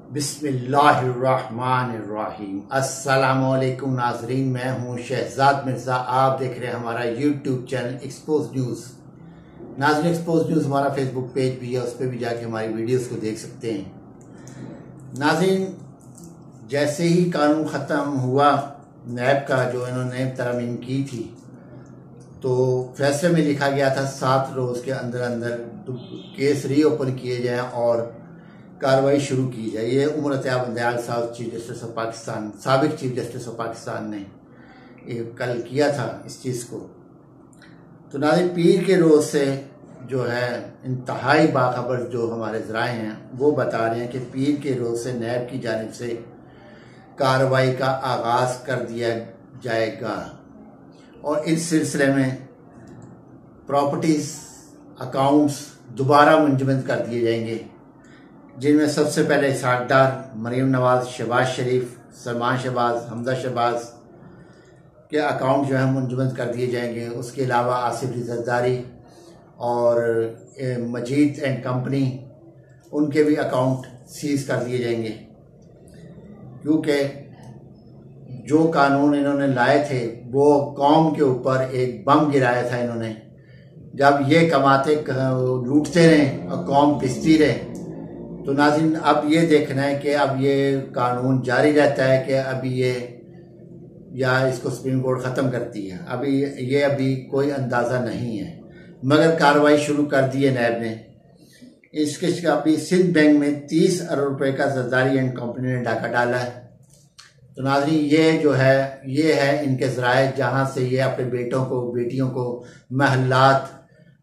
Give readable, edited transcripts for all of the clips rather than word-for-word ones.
बिस्मिल्लाहिर्रहमानिर्रहीम। अस्सलामुअलैकुम नाजरीन, मैं हूँ शहजाद मिर्ज़ा। आप देख रहे हैं हमारा यूट्यूब चैनल एक्सपोज न्यूज़। नाजरीन, एक्सपोज न्यूज़ हमारा फेसबुक पेज भी है, उस पर भी जाके हमारी वीडियोस को देख सकते हैं। नाजरीन, जैसे ही कानून ख़त्म हुआ नैब का, जो इन्होंने तरमीम की थी, तो फैसले में लिखा गया था 7 रोज़ के अंदर अंदर केस रीओपन किए जाएँ और कार्रवाई शुरू की जाए। ये उमर अत्याब दयाल साहब, चीफ जस्टिस ऑफ पाकिस्तान, साबिक चीफ जस्टिस ऑफ पाकिस्तान ने कल किया था इस चीज़ को। तो नाज़रीन, पीर के रोज़ से जो है इंतहाई बाखबर जो हमारे ज़राए हैं वो बता रहे हैं कि पीर के रोज़ से नैब की जानिब से कार्रवाई का आगाज़ कर दिया जाएगा और इस सिलसिले में प्रॉपर्टीज़ अकाउंट्स दोबारा मुंजमद कर दिए जाएंगे, जिनमें सबसे पहले इसहाक डार, मरीम नवाज, शहबाज शरीफ, सलमान शहबाज, हमजा शहबाज के अकाउंट जो है मुंजमद कर दिए जाएंगे। उसके अलावा आसिफ रिज़ादारी और मजीद एंड कंपनी, उनके भी अकाउंट सीज कर दिए जाएंगे, क्योंकि जो कानून इन्होंने लाए थे वो कौम के ऊपर एक बम गिराया था इन्होंने। जब ये कमाते लूटते रहे और कौम पिसती रहे, तो नाज़रीन अब ये देखना है कि अब ये कानून जारी रहता है कि अभी ये या इसको सुप्रीम कोर्ट ख़त्म करती है। अभी कोई अंदाज़ा नहीं है, मगर कार्रवाई शुरू कर दी है नैब ने। इसके अभी सिंध बैंक में 30 अरब रुपए का जरदारी एंड कंपनी ने डाका डाला है। तो नाज़रीन ये है इनके ज़राए जहाँ से ये अपने बेटों को बेटियों को महलात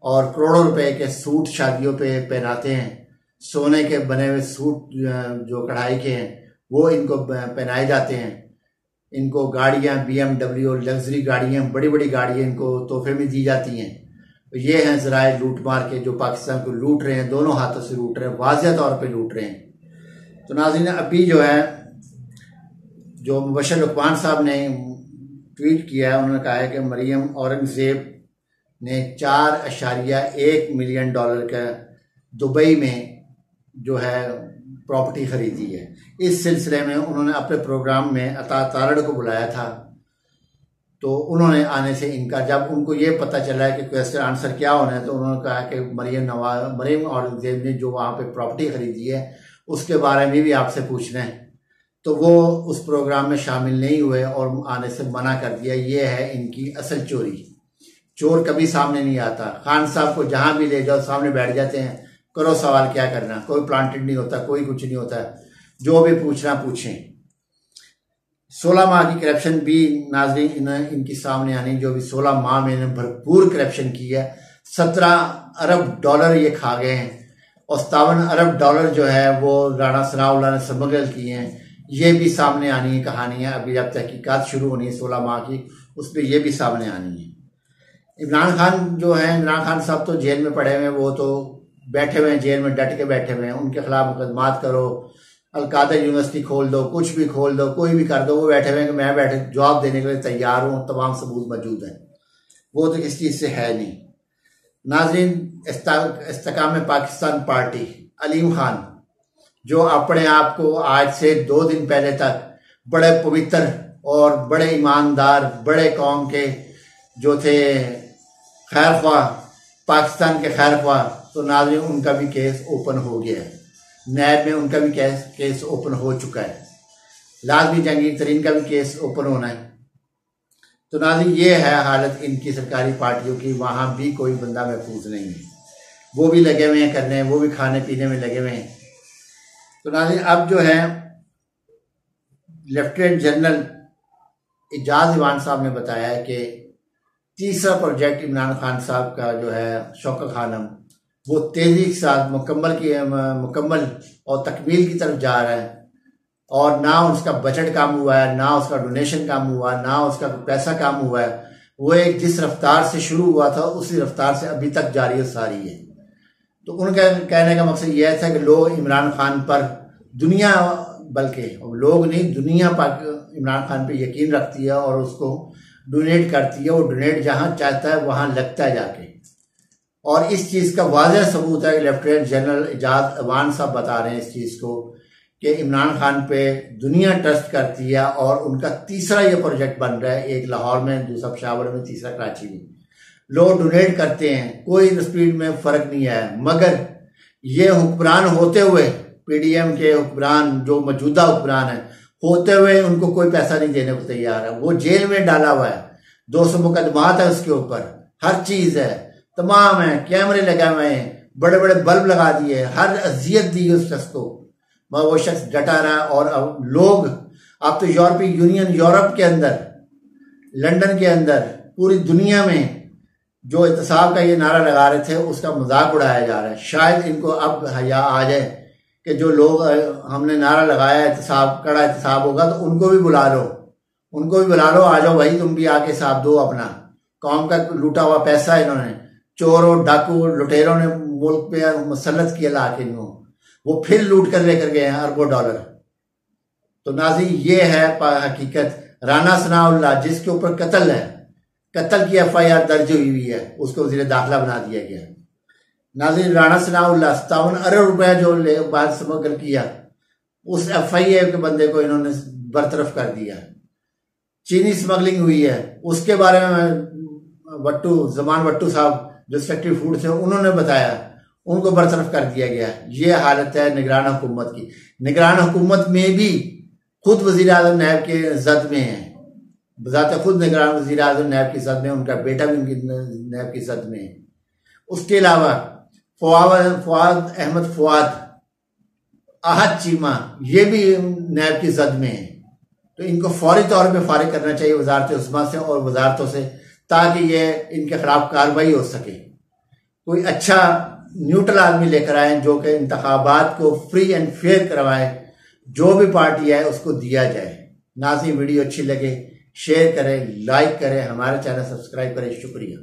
और करोड़ों रुपए के सूट शादियों पे पहनाते हैं। सोने के बने हुए सूट जो कढ़ाई के हैं वो इनको पहनाए जाते हैं। इनको गाड़ियाँ BMW लग्जरी गाड़ियाँ, बड़ी बड़ी गाड़ियाँ इनको तोहफे में दी जाती हैं। तो ये हैं ज़राए लूट मार के जो पाकिस्तान को लूट रहे हैं, दोनों हाथों से लूट रहे हैं, वाज़ेह तौर पे लूट रहे हैं। तो नाज़रीन अभी जो मुबशर लुकमान साहब ने ट्वीट किया है, उन्होंने कहा है कि मरियम औरंगज़ेब ने $4.1 मिलियन का दुबई में जो है प्रॉपर्टी खरीदी है। इस सिलसिले में उन्होंने अपने प्रोग्राम में अता तारड़ को बुलाया था, तो उन्होंने आने से इनकार। जब उनको ये पता चला है कि क्वेश्चन आंसर क्या होना है, तो उन्होंने कहा कि मरियम औरंगज़ेब ने जो वहाँ पे प्रॉपर्टी खरीदी है उसके बारे में भी आपसे पूछना है। तो वो उस प्रोग्राम में शामिल नहीं हुए और आने से मना कर दिया। ये है इनकी असल चोरी। चोर कभी सामने नहीं आता। खान साहब को जहाँ भी ले जाओ सामने बैठ जाते हैं, करो सवाल, क्या करना। कोई प्लांटेड नहीं होता, कोई कुछ नहीं होता, जो भी पूछना पूछें। 16 माह की करप्शन भी नाज़रीन इनकी सामने आनी, जो भी 16 माह में इन्होंने भरपूर करप्शन की है। $17 अरब ये खा गए हैं और $57 अरब जो है वो राणा सनाउल्लाह ने स्मगल किए हैं। ये भी सामने आनी है कहानियाँ। अभी जब तहकीकात शुरू होनी है 16 माह की, उस पर यह भी सामने आनी है। इमरान खान साहब तो जेल में पड़े हुए हैं, वो तो बैठे हुए हैं जेल में, डट के बैठे हुए हैं। उनके खिलाफ मुकदमात करो, अलकायदा यूनिवर्सिटी खोल दो, कुछ भी खोल दो, कोई भी कर दो, वो बैठे हुए हैं कि मैं बैठे जवाब देने के लिए तैयार हूँ, तमाम सबूत मौजूद हैं। वो तो किस चीज़ से है नहीं। नाज़रीन, इस्तेकाम पाकिस्तान पार्टी, अलीम खान, जो अपने आप को आज से 2 दिन पहले तक बड़े पवित्र और बड़े ईमानदार, बड़े कौम के जो थे खैर ख्वाह, पाकिस्तान के खैर ख्वाह, तो नाज़रीन उनका भी केस ओपन हो गया है। नैब में उनका भी केस ओपन हो चुका है। लाजमी जहांगीर तरीन का भी केस ओपन होना है। तो नाज़रीन ये है हालत इनकी सरकारी पार्टियों की। वहाँ भी कोई बंदा महफूज नहीं है, वो भी लगे हुए हैं करने, वो भी खाने पीने में लगे हुए हैं। तो नाज़रीन अब जो है लेफ्टिनेंट जनरल एजाज ईवान साहब ने बताया है कि तीसरा प्रोजेक्ट इमरान खान साहब का जो है शौकत खानम, वो तेजी के साथ मुकम्मल और तकमील की तरफ जा रहा है। और ना उसका बजट कम हुआ है, ना उसका डोनेशन कम हुआ, ना उसका पैसा कम हुआ है। वो एक जिस रफ्तार से शुरू हुआ था उसी रफ्तार से अभी तक जारी और सारी है। तो उनका कहने का मकसद यह था कि लोग इमरान खान पर दुनिया, बल्कि लोग नहीं, दुनिया पर इमरान खान पे यकीन रखती है और उसको डोनेट करती है। वो डोनेट जहाँ चाहता है वहाँ लगता है जाके। और इस चीज़ का वाज़ेह सबूत है कि लेफ्टिनेंट जनरल एजाज ईवान साहब बता रहे हैं इस चीज़ को कि इमरान खान पे दुनिया ट्रस्ट करती है और उनका तीसरा ये प्रोजेक्ट बन रहा है, एक लाहौर में, दूसरा पेशावर में, तीसरा कराची में। लोग डोनेट करते हैं, कोई स्पीड में फर्क नहीं आया, मगर ये हुक्मरान होते हुए, पीडीएम के हुक्मरान जो मौजूदा हुक्मरान है होते हुए, उनको कोई पैसा नहीं देने को तैयार है। वो जेल में डाला हुआ है, 200 मुकदमात है उसके ऊपर, हर चीज है, तमाम है, कैमरे लगे हुए हैं, बड़े बड़े बल्ब लगा दिए, हर अजियत दी उस शख्स को, मगर वो शख्स डटा रहा है। और अब लोग, अब तो यूरोपीय यूनियन, यूरोप के अंदर, लंदन के अंदर, पूरी दुनिया में जो एहतसाब का ये नारा लगा रहे थे उसका मजाक उड़ाया जा रहा है। शायद इनको अब हया आ जाए कि जो लोग हमने नारा लगाया एहतसाब, कड़ा एहतसाब होगा तो उनको भी बुला लो, उनको भी बुला लो, आ जाओ भाई, तुम भी आके साथ दो अपना। कौम का लूटा हुआ पैसा इन्होंने, चोरों, डाकू, लुटेरों ने मुल्क पे मुसल्लत किया ला के, वो फिर लूट कर लेकर गए हैं अरबों डॉलर। तो नाज़रीन, ये है हकीकत। राना सनाउल्लाह जिसके ऊपर कत्ल है, कत्ल की FIR दर्ज हुई है, उसको वज़ीर दाखिला बना दिया गया। नाज़रीन, राना सनाउल्लाह 57 अरब रुपया जो बाद स्मगल किया, उस FIA के बंदे को इन्होंने बरतरफ कर दिया। चीनी स्मगलिंग हुई है, उसके बारे में जमान भट्टू साहब जो सेक्रेटरी फूड थे, उन्होंने बताया, उनको बरतरफ कर दिया गया। ये हालत है निगरान हुकूमत की। निगरान हुकूमत में भी खुद वजीर आजम नैब के जद में है, बजाते खुद निगरान वजीर आजम नैब की जद में, उनका बेटा भी उनकी नैब की जद में है। उसके अलावा फवाद अहमद फवाद, आहद चीमा, ये भी नैब की जद में है। तो इनको फौरी तौर पे फारिग करना चाहिए वजारत उस्मा से और वजारतों से, ताकि ये इनके खिलाफ कार्रवाई हो सके। कोई अच्छा न्यूट्रल आदमी लेकर आए जो कि इंतखाबात को फ्री एंड फेयर करवाए, जो भी पार्टी है उसको दिया जाए। नाज़रीन, वीडियो अच्छी लगे शेयर करें, लाइक करें, हमारे चैनल सब्सक्राइब करें। शुक्रिया।